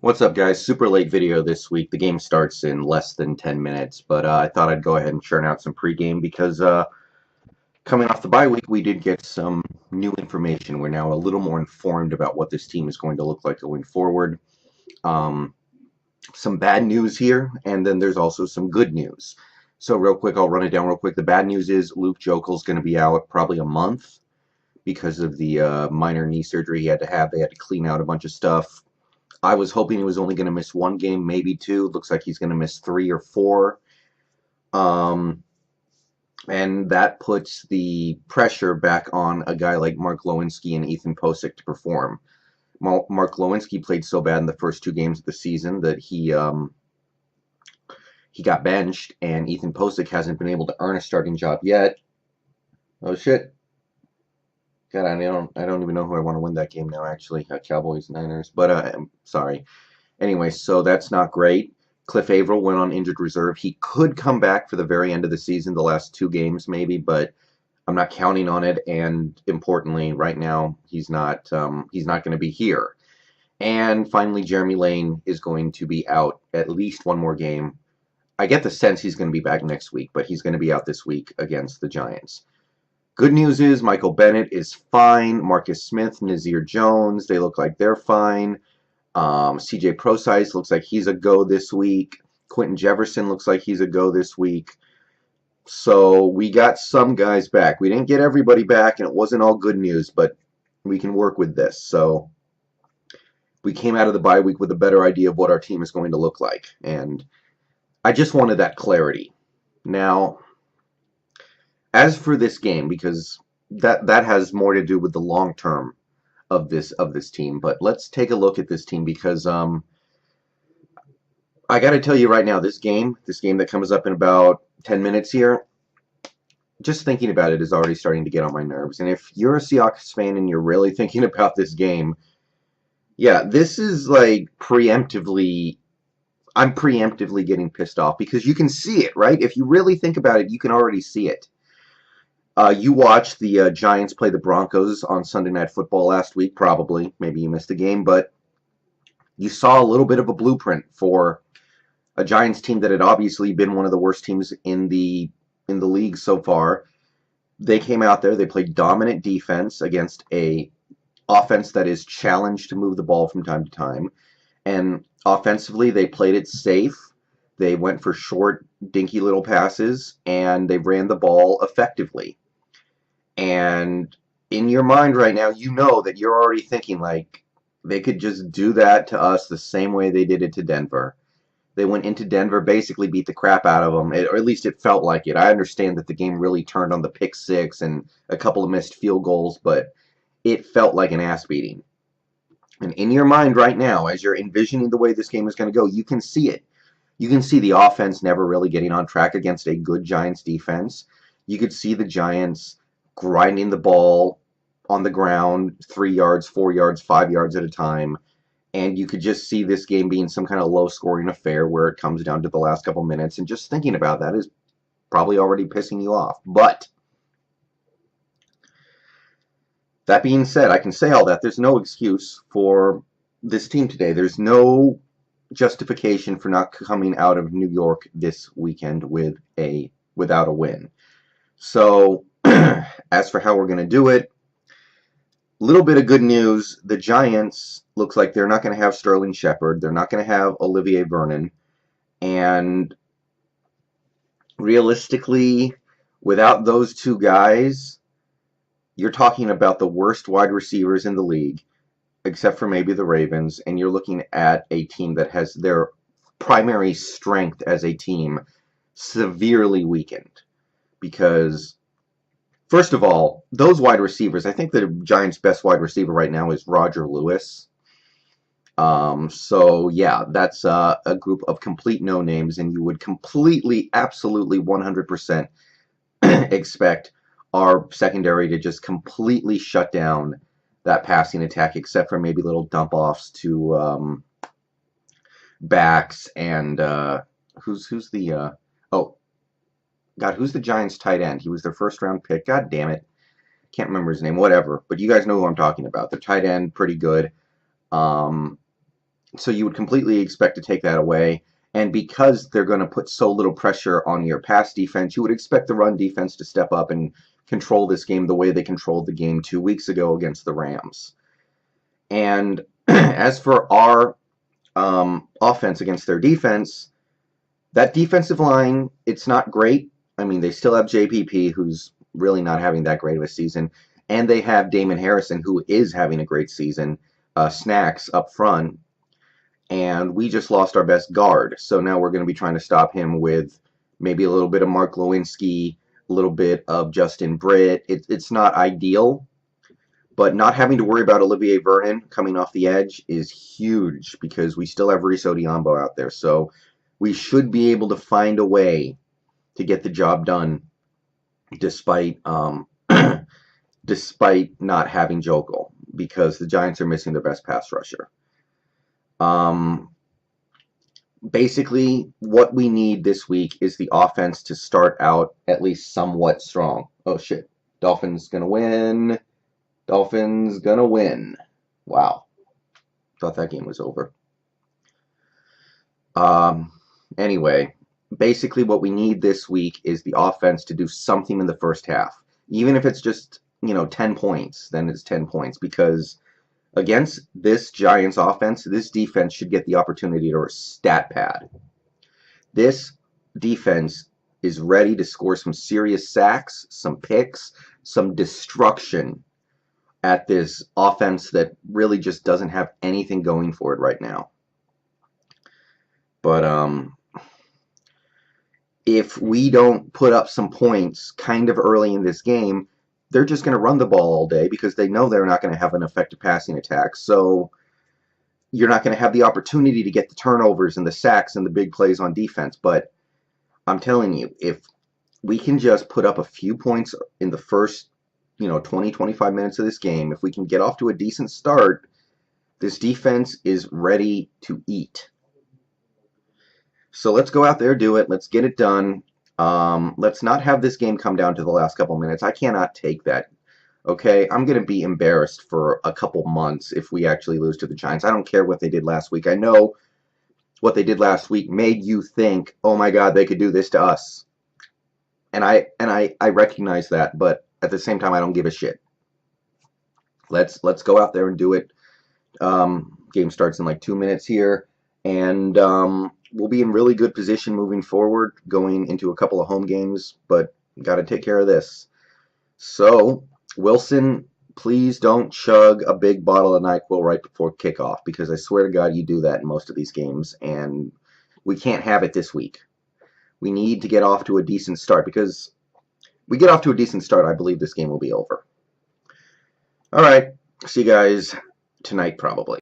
What's up, guys? Super late video this week. The game starts in less than 10 minutes, but I thought I'd go ahead and churn out some pregame because coming off the bye week, we did get some new information. We're now a little more informed about what this team is going to look like going forward. Um, some bad news here, and then there's also some good news. So real quick, I'll run it down real quick. The bad news is Luke Jokel's going to be out probably a month because of the minor knee surgery he had to have. They had to clean out a bunch of stuff. I was hoping he was only going to miss one game, maybe two. Looks like he's going to miss 3 or 4. And that puts the pressure back on a guy like Mark Lewinsky and Ethan Posick to perform. Mark Lewinsky played so bad in the first 2 games of the season that he got benched, and Ethan Posick hasn't been able to earn a starting job yet. Oh shit. God, I don't even know who I want to win that game now, actually. Cowboys, Niners. But I'm sorry. Anyway, so that's not great. Cliff Averill went on injured reserve. He could come back for the very end of the season, the last 2 games maybe, but I'm not counting on it. And importantly, right now, he's not going to be here. And finally, Jeremy Lane is going to be out at least one more game. I get the sense he's going to be back next week, but he's going to be out this week against the Giants. Good news is Michael Bennett is fine. Marcus Smith, Nazir Jones, they look like they're fine. CJ Prosise looks like he's a go this week. Quentin Jefferson looks like he's a go this week. So we got some guys back. We didn't get everybody back, and it wasn't all good news, but we can work with this. So we came out of the bye week with a better idea of what our team is going to look like. And I just wanted that clarity. Now, as for this game, because that has more to do with the long term of this team, but let's take a look at this team because I got to tell you right now, this game that comes up in about 10 minutes here, just thinking about it is already starting to get on my nerves. And if you're a Seahawks fan and you're really thinking about this game, yeah, this is like preemptively. I'm preemptively getting pissed off because you can see it, right? If you really think about it, you can already see it. You watched the Giants play the Broncos on Sunday Night Football last week, probably. Maybe you missed a game, but you saw a little bit of a blueprint for a Giants team that had obviously been one of the worst teams in the league so far. They came out there, they played dominant defense against a offense that is challenged to move the ball from time to time. And offensively, they played it safe. They went for short, dinky little passes, and they ran the ball effectively. And in your mind right now, you know that you're already thinking, like, they could just do that to us the same way they did it to Denver. They went into Denver, basically beat the crap out of them, or at least it felt like it. I understand that the game really turned on the pick six and a couple of missed field goals, but it felt like an ass beating. And in your mind right now, as you're envisioning the way this game is going to go, you can see it. You can see the offense never really getting on track against a good Giants defense. You could see the Giants grinding the ball on the ground 3 yards, 4 yards, 5 yards at a time. And you could just see this game being some kind of low-scoring affair where it comes down to the last couple minutes. And just thinking about that is probably already pissing you off. But that being said, I can say all that. There's no excuse for this team today. There's no justification for not coming out of New York this weekend without a win. So, as for how we're going to do it, little bit of good news. The Giants looks like they're not going to have Sterling Shepard. They're not going to have Olivier Vernon. And realistically, without those 2 guys, you're talking about the worst wide receivers in the league, except for maybe the Ravens, and you're looking at a team that has their primary strength as a team severely weakened. Because, first of all, those wide receivers, I think the Giants' best wide receiver right now is Roger Lewis. So, yeah, that's a group of complete no-names, and you would completely, absolutely, 100% expect our secondary to just completely shut down that passing attack, except for maybe little dump-offs to backs and who's the Giants tight end? He was their first-round pick. God damn it. Can't remember his name. Whatever. But you guys know who I'm talking about. The tight end, pretty good. So you would completely expect to take that away. And because they're going to put so little pressure on your pass defense, you would expect the run defense to step up and control this game the way they controlled the game 2 weeks ago against the Rams. And as for our offense against their defense, that defensive line, it's not great. I mean, they still have JPP, who's really not having that great of a season, and they have Damon Harrison, who is having a great season, Snacks up front, and we just lost our best guard. So now we're going to be trying to stop him with maybe a little bit of Mark Lewinsky, a little bit of Justin Britt. It's not ideal, but not having to worry about Olivier Vernon coming off the edge is huge because we still have Reese Odiombo out there. So we should be able to find a way to get the job done despite despite not having Jokel, because the Giants are missing their best pass rusher. Basically, what we need this week is the offense to start out at least somewhat strong. Oh, shit. Dolphins gonna win. Dolphins gonna win. Wow. Thought that game was over. Anyway, basically what we need this week is the offense to do something in the first half. Even if it's just, 10 points, then it's 10 points. Because against this Giants offense, this defense should get the opportunity to stat pad. This defense is ready to score some serious sacks, some picks, some destruction at this offense that really just doesn't have anything going for it right now. But if we don't put up some points kind of early in this game, they're just going to run the ball all day because they know they're not going to have an effective passing attack. So you're not going to have the opportunity to get the turnovers and the sacks and the big plays on defense. But I'm telling you, if we can just put up a few points in the first 20, 25 minutes of this game, if we can get off to a decent start, this defense is ready to eat. So let's go out there, do it. Let's get it done. Let's not have this game come down to the last couple minutes. I cannot take that. Okay, I'm going to be embarrassed for a couple months if we actually lose to the Giants. I don't care what they did last week. I know what they did last week made you think, oh my God, they could do this to us. And I recognize that, but at the same time, I don't give a shit. Let's go out there and do it. Game starts in like 2 minutes here, and we'll be in really good position moving forward, going into a couple of home games, but got to take care of this. So, Wilson, please don't chug a big bottle of NyQuil right before kickoff, because I swear to God you do that in most of these games, and we can't have it this week. We need to get off to a decent start, because we get off to a decent start, I believe this game will be over. All right, see you guys tonight probably.